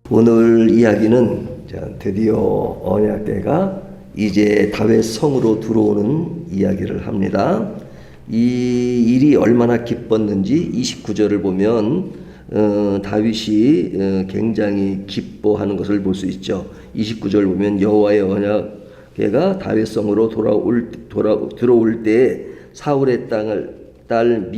오늘 이야기는 드디어 언약궤가 이제 다윗 성으로 들어오는 이야기를 합니다. 이 일이 얼마나 기뻤는지 29절을 보면 다윗이 굉장히 기뻐하는 것을 볼 수 있죠. 29절 보면 여호와의 언약궤가 다윗 성으로 들어올 때 사울의 딸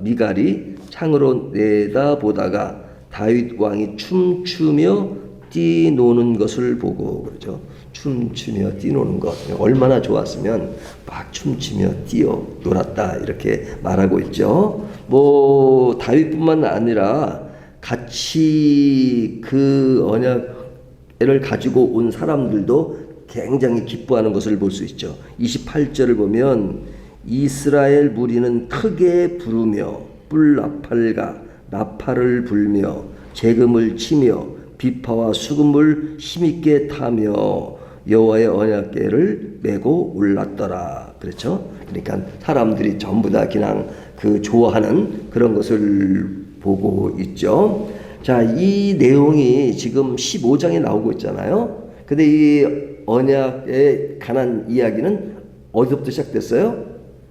미갈이 창으로 내다보다가 다윗 왕이 춤추며 뛰노는 것을 보고, 그러죠. 춤추며 뛰노는 것 얼마나 좋았으면 막 춤추며 뛰어 놀았다 이렇게 말하고 있죠. 뭐 다윗뿐만 아니라 같이 그 언약을 가지고 온 사람들도 굉장히 기뻐하는 것을 볼 수 있죠. 28절을 보면 이스라엘 무리는 크게 부르며 뿔나팔과 나팔을 불며 재금을 치며 비파와 수금을 힘있게 타며 여호와의 언약궤를 메고 올랐더라. 그렇죠? 그러니까 사람들이 전부 다 그냥 그 좋아하는 그런 것을 보고 있죠. 자, 이 내용이 지금 15장에 나오고 있잖아요. 근데 이 언약에 관한 이야기는 어디서부터 시작됐어요?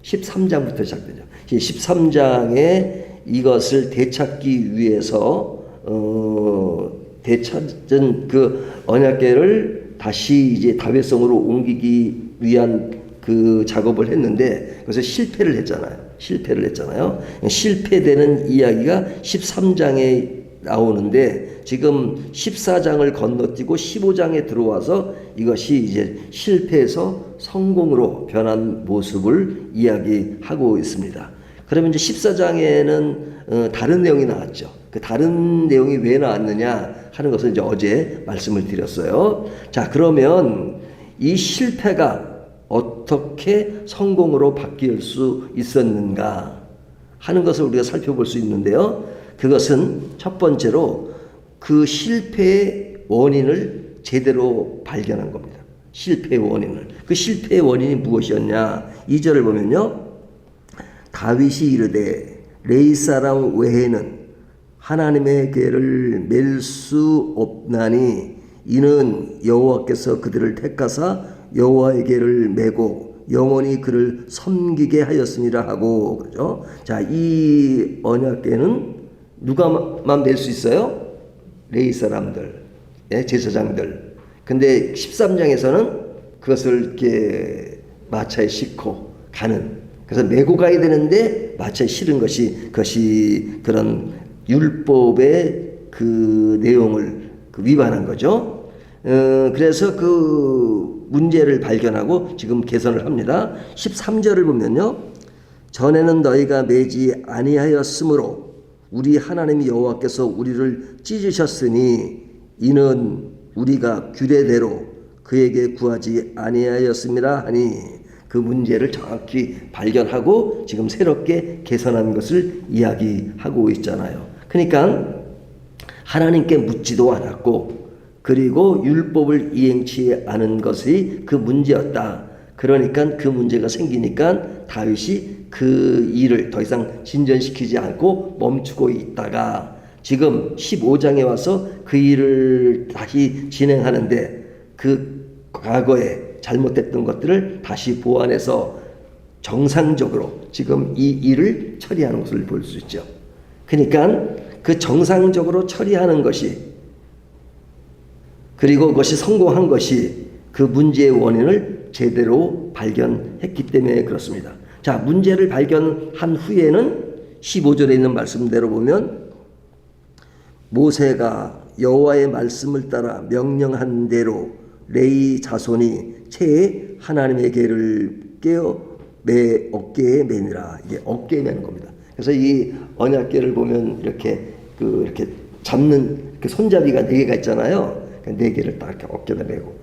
13장부터 시작되죠. 13장에 이것을 되찾기 위해서 되찾은 그 언약궤를 다시 이제 다윗성으로 옮기기 위한 그 작업을 했는데 그래서 실패를 했잖아요. 실패되는 이야기가 13장에 나오는데 지금 14장을 건너뛰고 15장에 들어와서 이것이 이제 실패해서 성공으로 변한 모습을 이야기하고 있습니다. 그러면 이제 14장에는 다른 내용이 나왔죠. 그 다른 내용이 왜 나왔느냐 하는 것을 이제 어제 말씀을 드렸어요. 자, 그러면 이 실패가 어떻게 성공으로 바뀔 수 있었는가 하는 것을 우리가 살펴볼 수 있는데요. 그것은 첫 번째로 그 실패의 원인을 제대로 발견한 겁니다. 실패의 원인을. 그 실패의 원인이 무엇이었냐? 2절을 보면요. 다윗이 이르되 레위 사람 외에는 하나님의 궤를 맬 수 없나니 이는 여호와께서 그들을 택하사 여호와의 궤를 메고 영원히 그를 섬기게 하였음이라 하고, 그죠? 자, 이 언약궤는 누가만 맬 수 있어요? 레위 사람들, 제사장들. 근데 13장에서는 그것을 이렇게 마차에 싣고 가는, 그래서 메고 가야 되는데 마차에 실은 그것이 그런 율법의 그 내용을 위반한 거죠. 그래서 그 문제를 발견하고 지금 개선을 합니다. 13절을 보면요. 전에는 너희가 매지 아니하였으므로 우리 하나님 여호와께서 우리를 찢으셨으니 이는 우리가 규례대로 그에게 구하지 아니하였음이라 하니, 그 문제를 정확히 발견하고 지금 새롭게 개선한 것을 이야기하고 있잖아요. 그러니까 하나님께 묻지도 않았고 그리고 율법을 이행치 않은 것이 그 문제였다. 그러니까 그 문제가 생기니까 다윗이 그 일을 더 이상 진전시키지 않고 멈추고 있다가 지금 15장에 와서 그 일을 다시 진행하는데 그 과거에 잘못됐던 것들을 다시 보완해서 정상적으로 지금 이 일을 처리하는 것을 볼 수 있죠. 그러니까 그 정상적으로 처리하는 것이, 그리고 그것이 성공한 것이 그 문제의 원인을 제대로 발견했기 때문에 그렇습니다. 자, 문제를 발견한 후에는 15절에 있는 말씀대로 보면 모세가 여호와의 말씀을 따라 명령한 대로 레위 자손이 채에 하나님의 궤를 깨어 어깨에 매니라. 이게 어깨에 매는 겁니다. 그래서 이 언약궤를 보면 이렇게 잡는 그 손잡이가 4개가 있잖아요. 그 4개를 딱 이렇게 어깨에다 메고,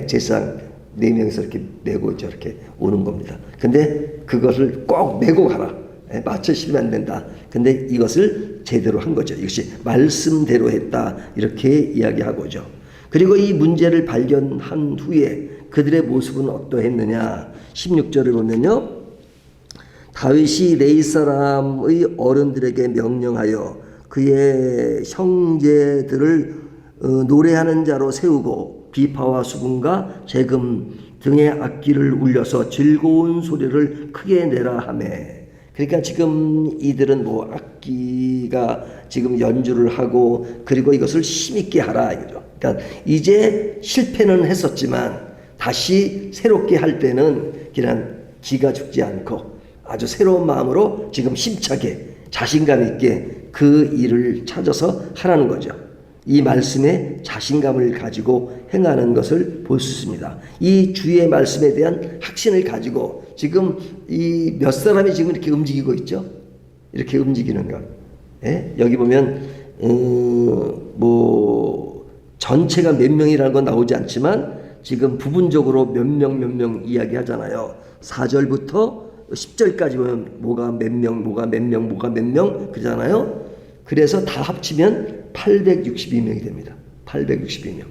제사장 4명이서 이렇게 메고 저렇게 오는 겁니다. 근데 그것을 꼭 메고 가라. 맞춰 실면 안 된다. 근데 이것을 제대로 한 거죠. 이것이 말씀대로 했다. 이렇게 이야기하고죠. 그리고 이 문제를 발견한 후에 그들의 모습은 어떠했느냐? 16절을 보면요. 다윗이 레위 사람의 어른들에게 명령하여 그의 형제들을 노래하는 자로 세우고 비파와 수금과 재금 등의 악기를 울려서 즐거운 소리를 크게 내라 하매. 그러니까 지금 이들은 뭐 악기가 지금 연주를 하고 그리고 이것을 힘있게 하라 이거죠. 그러니까 이제 실패는 했었지만 다시 새롭게 할 때는 그냥 기가 죽지 않고 아주 새로운 마음으로 지금 힘차게 자신감 있게 그 일을 찾아서 하라는 거죠. 이 말씀에 자신감을 가지고 행하는 것을 볼 수 있습니다. 이 주의 말씀에 대한 확신을 가지고 지금 이 몇 사람이 지금 이렇게 움직이고 있죠. 이렇게 움직이는 것. 예? 여기 보면 뭐 전체가 몇 명이라는 건 나오지 않지만 지금 부분적으로 몇 명 이야기하잖아요. 4절부터 10절까지 보면 뭐가 몇 명, 뭐가 몇 명, 뭐가 몇 명 그러잖아요. 그래서 다 합치면 862명이 됩니다. 862명.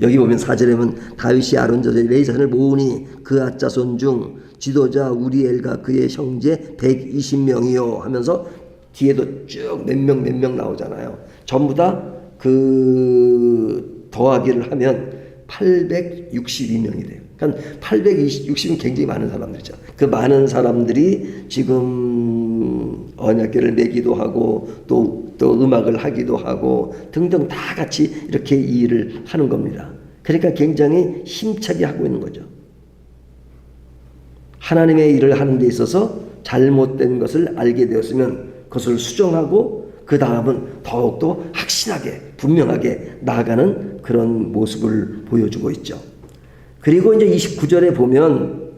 여기 보면 4절에 보면 다윗이 아론 자손 레위 자손을 모으니 그 앗자손 중 지도자 우리엘과 그의 형제 120명이요 하면서 뒤에도 쭉 몇 명 나오잖아요. 전부 다 그 더하기를 하면 862명이 돼요. 그러니까 860은 굉장히 많은 사람들이죠. 그 많은 사람들이 지금 언약궤를 매기도 하고 또 음악을 하기도 하고 등등 다 같이 이렇게 이 일을 하는 겁니다. 그러니까 굉장히 힘차게 하고 있는 거죠. 하나님의 일을 하는 데 있어서 잘못된 것을 알게 되었으면 그것을 수정하고 그 다음은 더욱더 확실하게 분명하게 나아가는 그런 모습을 보여주고 있죠. 그리고 이제 29절에 보면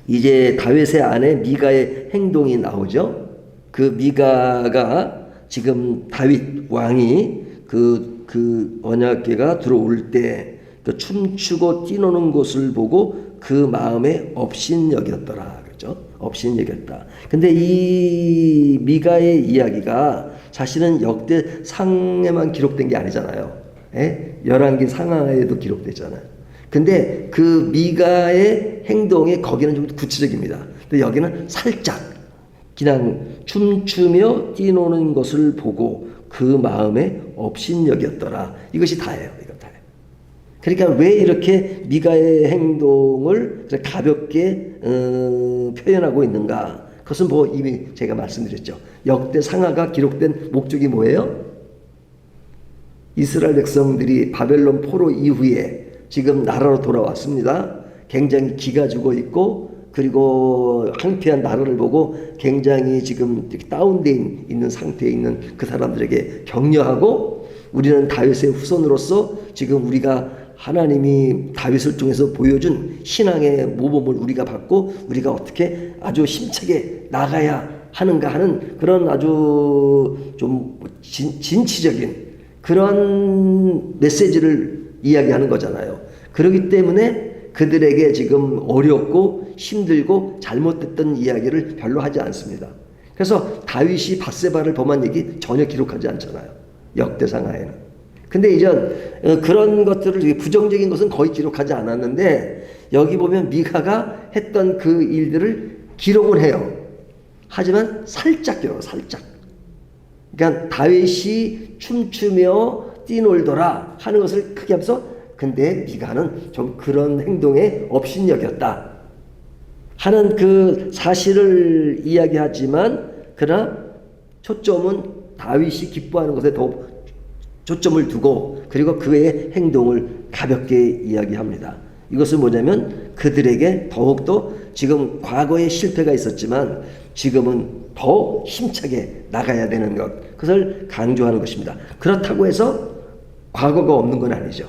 이제 다윗의 아내 미가의 행동이 나오죠. 그 미가가 지금 다윗 왕이 그 언약궤가 들어올 때 그 춤추고 뛰노는 것을 보고 그 마음에 업신여겼더라. 그렇죠? 업신여겼다. 근데 이 미가의 이야기가 사실은 역대상에만 기록된 게 아니잖아요. 예? 열왕기 상하에도 기록되잖아요. 근데 그 미가의 행동이 거기는 좀 구체적입니다. 근데 여기는 살짝 그냥 춤추며 뛰노는 것을 보고 그 마음에 업신여겼더라. 이것이 다예요. 이거 다예요. 그러니까 왜 이렇게 미가의 행동을 가볍게 표현하고 있는가? 그것은 뭐 이미 제가 말씀드렸죠. 역대 상하가 기록된 목적이 뭐예요? 이스라엘 백성들이 바벨론 포로 이후에 지금 나라로 돌아왔습니다. 굉장히 기가 죽어 있고 그리고 황폐한 나라를 보고 굉장히 지금 다운돼 있는 상태에 있는 그 사람들에게 격려하고 우리는 다윗의 후손으로서 지금 우리가 하나님이 다윗을 통해서 보여준 신앙의 모범을 우리가 받고 우리가 어떻게 아주 힘차게 나가야 하는가 하는 그런 아주 좀 진취적인 그런 메시지를 이야기하는 거잖아요. 그렇기 때문에 그들에게 지금 어렵고 힘들고 잘못됐던 이야기를 별로 하지 않습니다. 그래서 다윗이 밧세바를 범한 얘기 전혀 기록하지 않잖아요. 역대상하에는. 근데 이전 그런 것들을 부정적인 것은 거의 기록하지 않았는데 여기 보면 미가가 했던 그 일들을 기록을 해요. 하지만 살짝 기록해요. 살짝. 그러니까 다윗이 춤추며 뛰놀더라 하는 것을 크게 하면서 근데 미가는 좀 그런 행동에 업신여겼다 하는 그 사실을 이야기하지만 그러나 초점은 다윗이 기뻐하는 것에 더 초점을 두고 그리고 그의 행동을 가볍게 이야기합니다. 이것은 뭐냐면 그들에게 더욱더 지금 과거에 실패가 있었지만 지금은 더 힘차게 나가야 되는 것 그것을 강조하는 것입니다. 그렇다고 해서 과거가 없는 건 아니죠.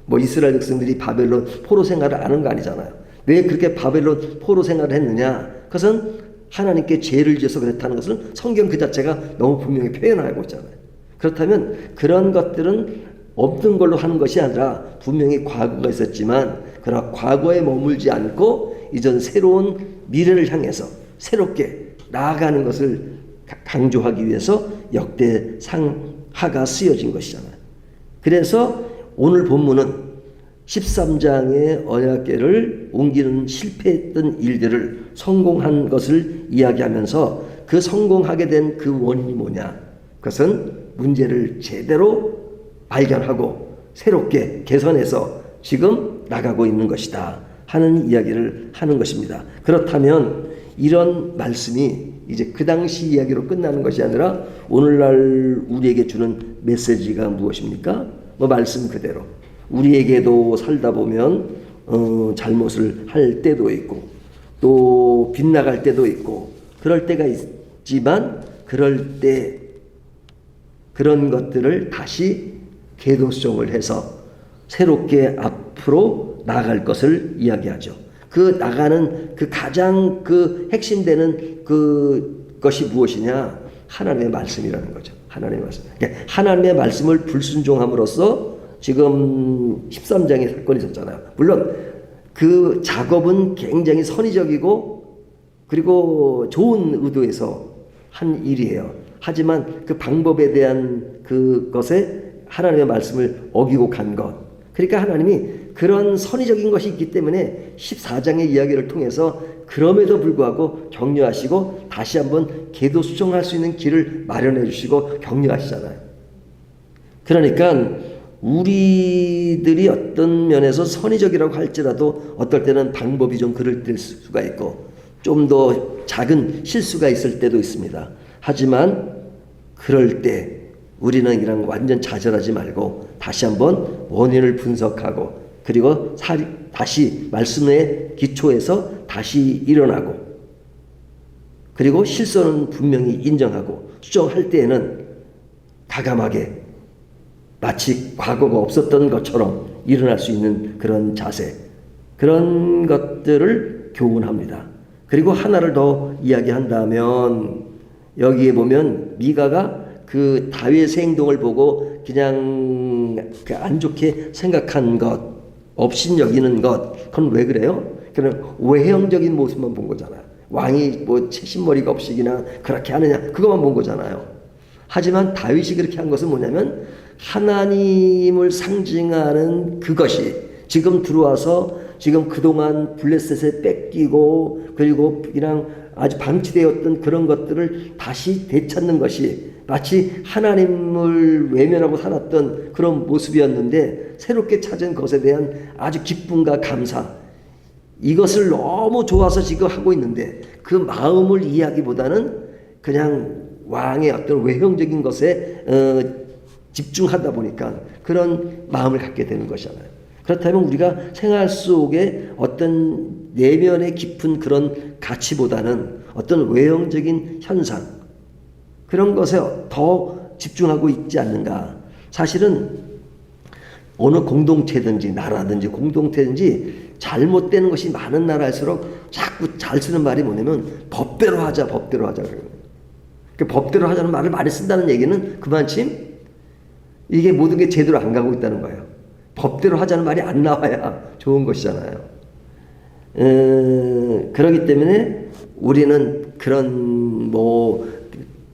뭐 이스라엘 백성들이 바벨론 포로 생활을 안 한 거 아니잖아요. 왜 그렇게 바벨론 포로 생활을 했느냐? 그것은 하나님께 죄를 지어서 그랬다는 것은 성경 그 자체가 너무 분명히 표현하고 있잖아요. 그렇다면 그런 것들은 없는 걸로 하는 것이 아니라 분명히 과거가 있었지만 그러나 과거에 머물지 않고 이전 새로운 미래를 향해서 새롭게 나아가는 것을 강조하기 위해서 역대상하가 쓰여진 것이잖아요. 그래서 오늘 본문은 13장의 언약궤를 옮기는 실패했던 일들을 성공한 것을 이야기하면서 그 성공하게 된 그 원인이 뭐냐? 그것은 문제를 제대로 발견하고 새롭게 개선해서 지금 나가고 있는 것이다 하는 이야기를 하는 것입니다. 그렇다면 이런 말씀이 이제 그 당시 이야기로 끝나는 것이 아니라 오늘날 우리에게 주는 메시지가 무엇입니까? 뭐 말씀 그대로 우리에게도 살다 보면 잘못을 할 때도 있고 또 빗나갈 때도 있고 그럴 때가 있지만 그럴 때 그런 것들을 다시 계도성을 해서 새롭게 앞으로 나아갈 것을 이야기하죠. 그 나가는 그 가장 그 핵심되는 그 것이 무엇이냐? 하나님의 말씀이라는 거죠. 하나님의 말씀. 그러니까 하나님의 말씀을 불순종함으로써 지금 13장에 사건이 있었잖아요. 물론 그 작업은 굉장히 선의적이고 그리고 좋은 의도에서 한 일이에요. 하지만 그 방법에 대한 그것에 하나님의 말씀을 어기고 간 것. 그러니까 하나님이 그런 선의적인 것이 있기 때문에 14장의 이야기를 통해서 그럼에도 불구하고 격려하시고 다시 한번 계도 수정할 수 있는 길을 마련해 주시고 격려하시잖아요. 그러니까 우리들이 어떤 면에서 선의적이라고 할지라도 어떨 때는 방법이 좀 그럴 수가 있고 좀 더 작은 실수가 있을 때도 있습니다. 하지만 그럴 때 우리는 이런 완전 좌절하지 말고 다시 한번 원인을 분석하고 그리고 다시 말씀의 기초에서 다시 일어나고 그리고 실수는 분명히 인정하고 수정할 때에는 과감하게 마치 과거가 없었던 것처럼 일어날 수 있는 그런 자세 그런 것들을 교훈합니다. 그리고 하나를 더 이야기한다면 여기에 보면 미가가 그 다윗의 행동을 보고 그냥 안 좋게 생각한 것, 업신여기는 것, 그건 왜 그래요? 그냥 외형적인 모습만 본 거잖아요. 왕이 뭐 채신머리가 없이기나 그렇게 하느냐, 그것만 본 거잖아요. 하지만 다윗이 그렇게 한 것은 뭐냐면 하나님을 상징하는 그것이 지금 들어와서 지금 그동안 블레셋에 뺏기고 그리고 그냥 아주 방치되었던 그런 것들을 다시 되찾는 것이 마치 하나님을 외면하고 살았던 그런 모습이었는데 새롭게 찾은 것에 대한 아주 기쁨과 감사 이것을 너무 좋아서 지금 하고 있는데 그 마음을 이해하기보다는 그냥 왕의 어떤 외형적인 것에 집중하다 보니까 그런 마음을 갖게 되는 것이잖아요. 그렇다면 우리가 생활 속에 어떤 내면의 깊은 그런 가치보다는 어떤 외형적인 현상 그런 것에 더 집중하고 있지 않는가. 사실은 어느 공동체든지 나라든지 공동체든지 잘못되는 것이 많은 나라일수록 자꾸 잘 쓰는 말이 뭐냐면 법대로 하자 법대로 하자. 그 법대로 하자는 말을 많이 쓴다는 얘기는 그만큼 이게 모든 게 제대로 안 가고 있다는 거예요. 법대로 하자는 말이 안 나와야 좋은 것이잖아요. 그렇기 때문에 우리는 그런 뭐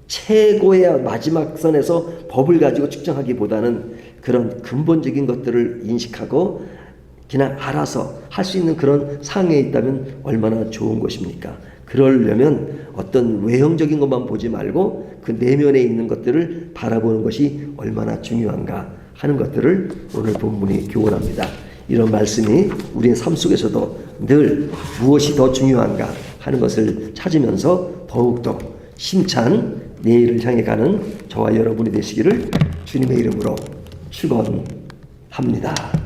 최고의 마지막 선에서 법을 가지고 측정하기보다는 그런 근본적인 것들을 인식하고 그냥 알아서 할 수 있는 그런 상황에 있다면 얼마나 좋은 것입니까? 그러려면 어떤 외형적인 것만 보지 말고 그 내면에 있는 것들을 바라보는 것이 얼마나 중요한가 하는 것들을 오늘 본문이 교훈합니다. 이런 말씀이 우리의 삶 속에서도 늘 무엇이 더 중요한가 하는 것을 찾으면서 더욱더 힘찬 내일을 향해 가는 저와 여러분이 되시기를 주님의 이름으로 축원합니다.